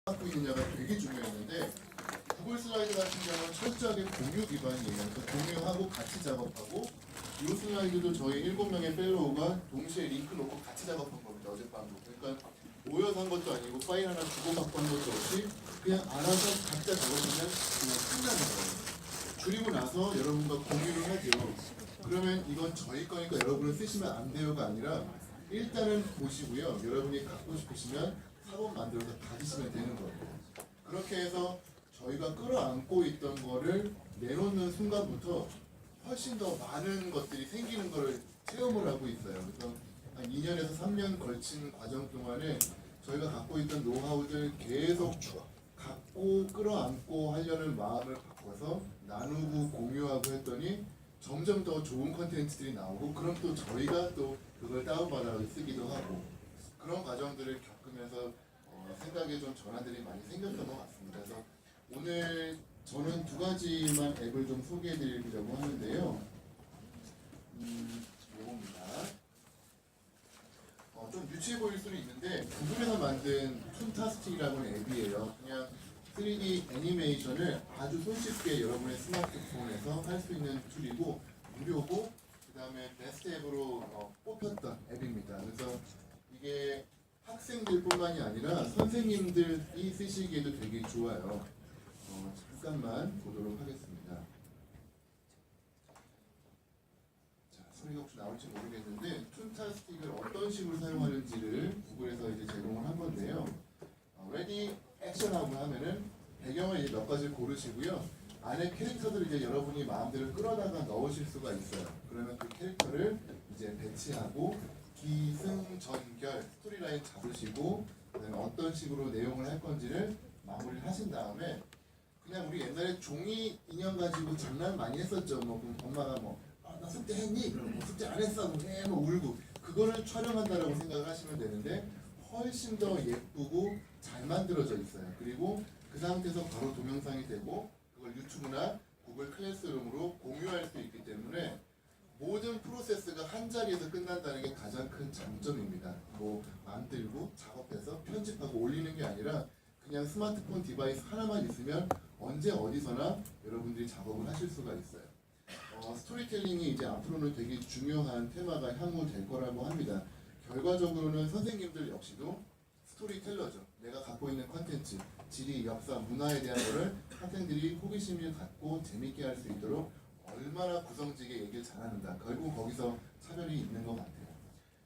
갖고 있느냐가 되게 중요했는데 구글 슬라이드 같은 경우는 철저하게 공유 기반이에요. 그래서 공유하고 같이 작업하고 이 슬라이드도 저희 7명의 펠로우가 동시에 링크 놓고 같이 작업한 겁니다. 어젯밤도. 그러니까 모여서 한 것도 아니고 파일 하나 주고받고 한 것도 없이 그냥 알아서 각자 작업하면 그냥 끝나는 거예요. 그리고 나서 여러분과 공유를 하죠. 그러면 이건 저희 거니까 여러분은 쓰시면 안 돼요가 아니라 일단은 보시고요. 여러분이 갖고 싶으시면 사본 만들어서 가지시면 되는 거예요. 그렇게 해서 저희가 끌어안고 있던 거를 내놓는 순간부터 훨씬 더 많은 것들이 생기는 거를 체험을 하고 있어요. 그래서 한 2년에서 3년 걸친 과정 동안에 저희가 갖고 있던 노하우들 계속 갖고 끌어안고 하려는 마음을 바꿔서 나누고 공유하고 했더니 점점 더 좋은 컨텐츠들이 나오고 그럼 또 저희가 또 그걸 다운받아 쓰기도 하고 그런 과정들을 겪으면서 생각에 좀 전환들이 많이 생겼던 것 같습니다. 그래서 오늘 저는 두 가지만 앱을 좀 소개해 드리려고 하는데요. 요겁니다. 좀 유치해 보일 수는 있는데 구글에서 만든 툰타스틱이라는 앱이에요. 그냥 3D 애니메이션을 아주 손쉽게 여러분의 스마트폰에서 할 수 있는 툴이고 무료고 그 다음에 베스트 앱으로 뽑혔던 앱입니다. 그래서 이게 학생들뿐만이 아니라 선생님들이 쓰시기에도 되게 좋아요. 잠깐만 보도록 하겠습니다. 자, 소리가 혹시 나올지 모르겠는데 툰타스틱을 어떤 식으로 사용하는지를 구글에서 이제 제공을 한 건데요. 레디 액션하고 하면은 배경을 이제 몇 가지를 고르시고요. 안에 캐릭터들을 이제 여러분이 마음대로 끌어다가 넣으실 수가 있어요. 그러면 그 캐릭터를 이제 배치하고 기승전결 스토리라인 잡으시고 그다음에 어떤 식으로 내용을 할 건지를 마무리를 하신 다음에 그냥 우리 옛날에 종이 인형 가지고 장난 많이 했었죠. 뭐 엄마가 나 숙제 했니? 그럼 숙제 안 했어. 뭐 울고 그거를 촬영한다라고 생각을 하시면 되는데 훨씬 더 예쁘고 잘 만들어져 있어요. 그리고 그 상태에서 바로 동영상이 되고 그걸 유튜브나 구글 클래스룸으로 공유할 수 있기 때문에 모든 프로세스가 한 자리에서 끝난다는 게 가장 큰 장점입니다. 만들고 작업해서 편집하고 올리는 게 아니라 그냥 스마트폰 디바이스 하나만 있으면 언제 어디서나 여러분들이 작업을 하실 수가 있어요. 스토리텔링이 이제 앞으로는 되게 중요한 테마가 향후 될 거라고 합니다. 결과적으로는 선생님들 역시도 스토리텔러죠. 내가 갖고 있는 컨텐츠, 지리, 역사, 문화에 대한 거를 학생들이 호기심을 갖고 재밌게 할 수 있도록 얼마나 구성지게 얘기를 잘하는가. 결국 거기서 차별이 있는 것 같아요.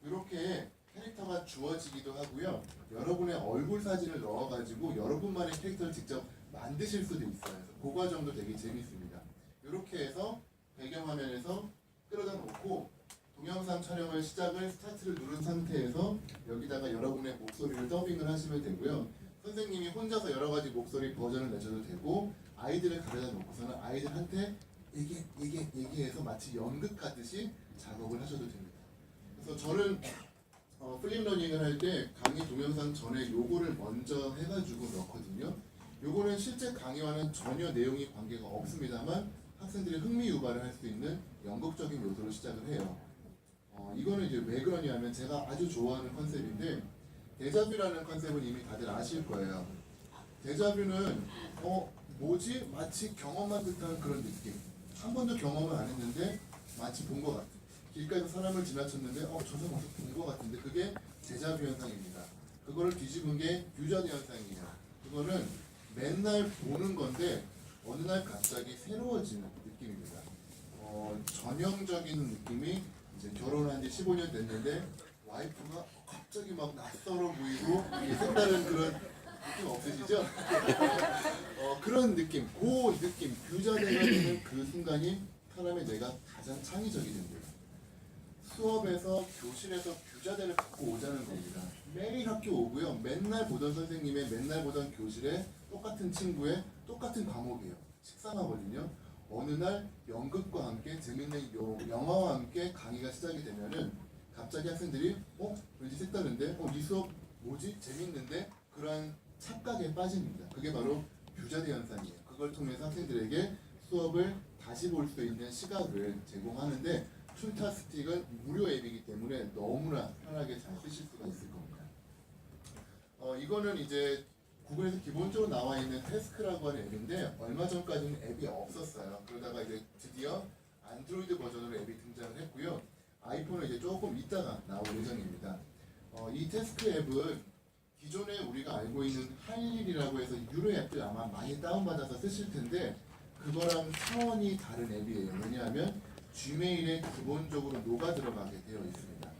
이렇게 캐릭터가 주어지기도 하고요. 여러분의 얼굴 사진을 넣어가지고 여러분만의 캐릭터를 직접 만드실 수도 있어요. 그래서 그 과정도 되게 재밌습니다. 이렇게 해서 배경화면에서 끌어다 놓고 동영상 촬영을 시작을 스타트를 누른 상태에서 여기다가 여러분의 목소리를 더빙을 하시면 되고요. 선생님이 혼자서 여러 가지 목소리 버전을 내셔도 되고 아이들을 가져다 놓고서는 아이들한테 얘기해서 마치 연극하듯이 작업을 하셔도 됩니다. 그래서 저는 필름 러닝을 할 때 강의 동영상 전에 요거를 먼저 해가지고 넣거든요. 요거는 실제 강의와는 전혀 내용이 관계가 없습니다만 학생들이 흥미 유발을 할 수 있는 연극적인 요소로 시작을 해요. 이거는 이제 왜 그러냐면 제가 아주 좋아하는 컨셉인데 데자뷰라는 컨셉은 이미 다들 아실 거예요. 데자뷰는 뭐지? 마치 경험한 듯한 그런 느낌. 한 번도 경험을 안 했는데 마치 본 것 같은. 길가에서 사람을 지나쳤는데 저 사람 어디서 본 것 같은데 그게 데자뷰 현상입니다. 그거를 뒤집은 게 뷰저드 현상이에요. 그거는 맨날 보는 건데 어느 날 갑자기 새로워지는 느낌입니다. 전형적인 느낌이 이제 결혼한 지 15년 됐는데 와이프가 갑자기 막 낯설어 보이고 색다른 그런 느낌 없으시죠? 그런 느낌, 그 느낌, 뷰저드가 되는 그 순간이 사람의 뇌가 가장 창의적이 됩니다. 수업에서 교실에서 뷰자대를 갖고 오자는 겁니다. 매일 학교 오고요. 맨날 보던 선생님의 맨날 보던 교실에 똑같은 친구의 똑같은 과목이에요. 식상하거든요. 어느 날 연극과 함께 재밌는 영화와 함께 강의가 시작이 되면은 갑자기 학생들이 왠지 색다른데 이 수업 뭐지? 재밌는데? 그런 착각에 빠집니다. 그게 바로 뷰자대 현상이에요. 그걸 통해서 학생들에게 수업을 다시 볼 수 있는 시각을 제공하는데 툰타스틱은 무료 앱이기 때문에 너무나 편하게 잘 쓰실 수가 있을 겁니다. 이거는 이제 구글에서 기본적으로 나와 있는 태스크라고 하는 앱인데 얼마 전까지는 앱이 없었어요. 그러다가 이제 드디어 안드로이드 버전으로 앱이 등장을 했고요. 아이폰은 이제 조금 있다가 나올 예정입니다. 이 태스크 앱은 기존에 우리가 알고 있는 할 일이라고 해서 유료 앱들 아마 많이 다운받아서 쓰실 텐데 그거랑 차원이 다른 앱이에요. 왜냐하면 Gmail에 기본적으로 녹아 들어가게 되어 있습니다.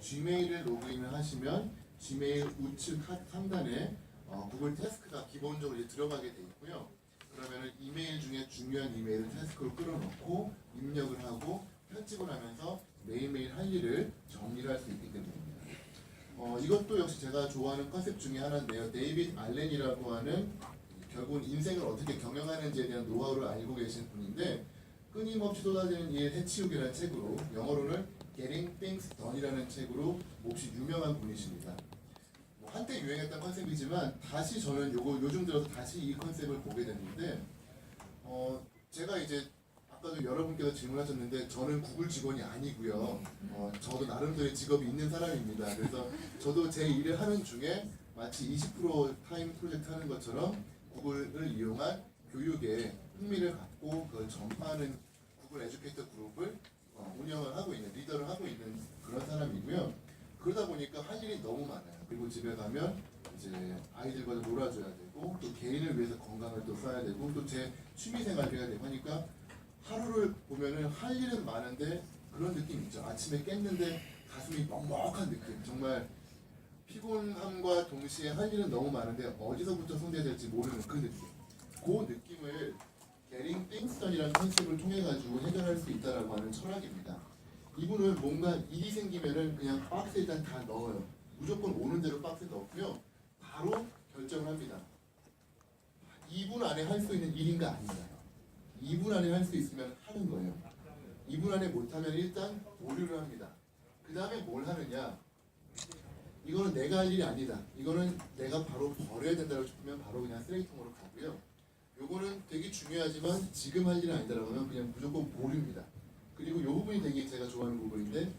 Gmail을 로그인을 하시면 Gmail 우측 상단에 구글 태스크가 기본적으로 이제 들어가게 돼 있고요. 그러면은 이메일 중에 중요한 이메일을 태스크로 끌어놓고 입력을 하고 편집을 하면서 매일매일 할 일을 정리를 할 수 있기 때문입니다. 이것도 역시 제가 좋아하는 컨셉 중에 하나인데요. 데이빗 알렌이라고 하는 결국은 인생을 어떻게 경영하는지에 대한 노하우를 알고 계신 분인데 끊임없이 쏟아지는 일 해치우기라는 책으로 영어로는 Getting Things Done이라는 책으로 몹시 유명한 분이십니다. 한때 유행했던 컨셉이지만 다시 저는 요즘 들어서 다시 이 컨셉을 보게 됐는데 제가 이제 아까도 여러분께서 질문하셨는데 저는 구글 직원이 아니고요. 저도 나름대로의 직업이 있는 사람입니다. 그래서 저도 제 일을 하는 중에 마치 20% 타임 프로젝트 하는 것처럼 구글을 이용한 교육에 흥미를 갖고 그걸 전파하는 구글 에듀케이터 그룹을 운영을 하고 있는 리더를 하고 있는 그런 사람이고요. 그러다 보니까 할 일이 너무 많아요. 그리고 집에 가면 이제 아이들과도 놀아줘야 되고 또 개인을 위해서 건강을 또 써야 되고 또 제 취미생활을 해야 되고 하니까 하루를 보면은 할 일은 많은데 그런 느낌 있죠. 아침에 깼는데 가슴이 먹먹한 느낌. 정말 피곤함과 동시에 할 일은 너무 많은데 어디서부터 손대야 될지 모르는 그 느낌. 그 느낌을 Getting Things Done이라는 컨셉을 통해 가지고 해결할 수 있다라고 하는 철학입니다. 이분은 뭔가 일이 생기면은 그냥 박스에 일단 다 넣어요. 무조건 오는 대로 박스에 넣고요. 바로 결정을 합니다. 2분 안에 할 수 있는 일인가 아닌가. 2분 안에 할 수 있으면 하는 거예요. 2분 안에 못하면 일단 보류를 합니다. 그 다음에 뭘 하느냐. 이거는 내가 할 일이 아니다. 이거는 내가 바로 버려야 된다고 싶으면 바로 그냥 쓰레기통으로 가고요. 요거는 되게 중요하지만 지금 할 일은 아니다라고 하면 그냥 무조건 보류입니다. 그리고 이 부분이 되게 제가 좋아하는 부분인데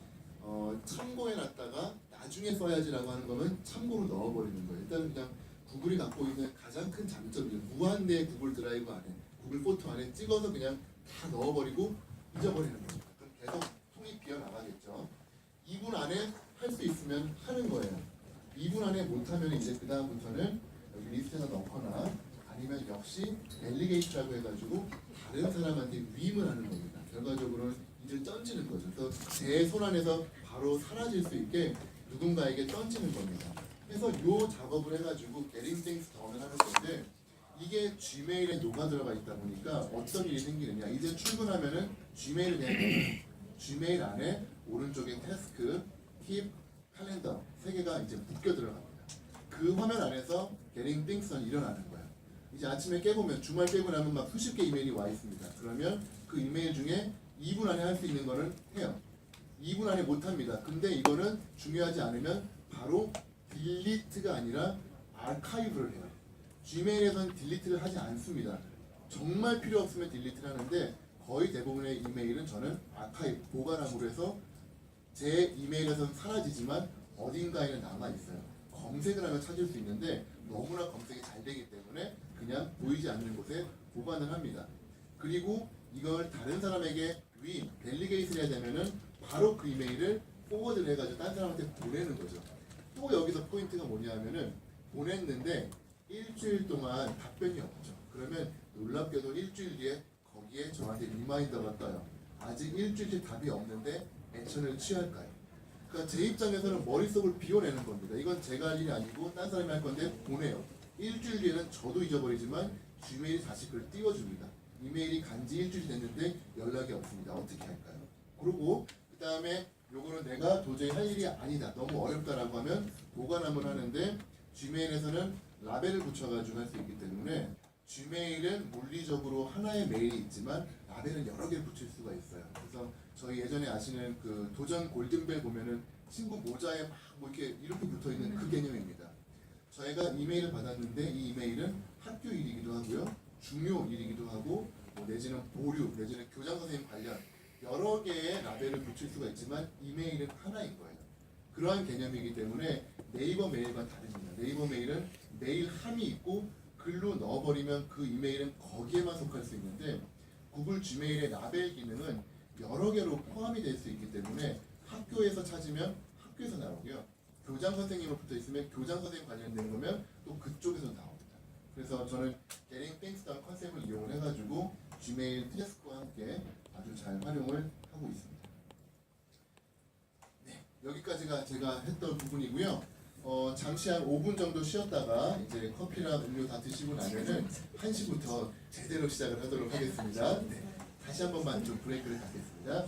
참고해놨다가 나중에 써야지라고 하는 거는 참고로 넣어버리는 거예요. 일단은 그냥 구글이 갖고 있는 가장 큰 장점이에요. 무한대 구글 드라이브 안에 구글 포토 안에 찍어서 그냥 다 넣어버리고 잊어버리는 겁니다. 그럼 계속 통이 비어나가겠죠. 2분 안에 할 수 있으면 하는 거예요. 2분 안에 못하면 이제 그 다음부터는 여기 리스트에다 넣거나 아니면 역시 델리게이트라고 해가지고 다른 사람한테 위임을 하는 겁니다. 결과적으로는 일을 던지는 거죠. 그래서 제 손 안에서 바로 사라질 수 있게 누군가에게 던지는 겁니다. 그래서 이 작업을 해가지고 Getting Things Done을 하는 건데 이게 Gmail에 녹아 들어가 있다 보니까 어떤 일이 생기느냐. 이제 출근하면은 Gmail을 그냥 Gmail 안에 오른쪽에 태스크, 팁, 칼렌더 세 개가 이제 묶여 들어갑니다. 그 화면 안에서 Getting Things Done 일어나는 거예요. 이제 아침에 깨보면 주말 깨고 나면 막 수십 개 이메일이 와 있습니다. 그러면 그 이메일 중에 2분 안에 할 수 있는 거를 해요. 2분 안에 못 합니다. 근데 이거는 중요하지 않으면 바로 딜리트가 아니라 아카이브를 해요. Gmail에서는 딜리트를 하지 않습니다. 정말 필요 없으면 딜리트를 하는데 거의 대부분의 이메일은 저는 아카이브, 보관함으로 해서 제 이메일에서는 사라지지만 어딘가에는 남아있어요. 검색을 하면 찾을 수 있는데 너무나 검색이 잘 되기 때문에 그냥 보이지 않는 곳에 보관을 합니다. 그리고 이걸 다른 사람에게 위임, 델리게이트를 해야 되면은 바로 그 이메일을 포워드를 해가지고 다른 사람한테 보내는 거죠. 또 여기서 포인트가 뭐냐면은 보냈는데 일주일 동안 답변이 없죠. 그러면 놀랍게도 일주일 뒤에 거기에 저한테 리마인더가 떠요. 아직 일주일째 답이 없는데 액션을 취할까요? 그러니까 제 입장에서는 머릿속을 비워내는 겁니다. 이건 제가 할 일이 아니고 딴 사람이 할 건데 보내요. 일주일 뒤에는 저도 잊어버리지만 Gmail이 다시 그걸 띄워줍니다. 이메일이 간지 일주일이 됐는데 연락이 없습니다. 어떻게 할까요? 그리고 그 다음에 요거는 내가 도저히 할 일이 아니다. 너무 어렵다라고 하면 보관함을 하는데 Gmail에서는 라벨을 붙여가지고 할 수 있기 때문에 Gmail은 물리적으로 하나의 메일이 있지만 라벨은 여러 개를 붙일 수가 있어요. 그래서 저희 예전에 아시는 그 도전 골든벨 보면은 친구 모자에 막 뭐 이렇게 붙어 있는 그 개념입니다. 저희가 이메일을 받았는데 이 이메일은 학교 일이기도 하고요, 중요 일이기도 하고, 뭐 내지는 보류, 내지는 교장 선생님 관련 여러 개의 라벨을 붙일 수가 있지만 이메일은 하나인 거예요. 그러한 개념이기 때문에 네이버 메일과 다릅니다. 네이버 메일은 메일 함이 있고 글로 넣어버리면 그 이메일은 거기에만 속할 수 있는데 구글 지메일의 라벨 기능은 여러 개로 포함이 될 수 있기 때문에 학교에서 찾으면 학교에서 나오고요. 교장 선생님으로 붙어 있으면 교장 선생님 관련된 거면 또 그쪽에서 나옵니다. 그래서 저는 Getting Things Done 컨셉을 이용을 해가지고 지메일 태스크와 함께 아주 잘 활용을 하고 있습니다. 네, 여기까지가 제가 했던 부분이고요. 잠시 한 5분 정도 쉬었다가 이제 커피랑 음료 다 드시고 나면은 1시부터 제대로 시작을 하도록 하겠습니다. 네, 다시 한 번만 좀 브레이크를 갖겠습니다.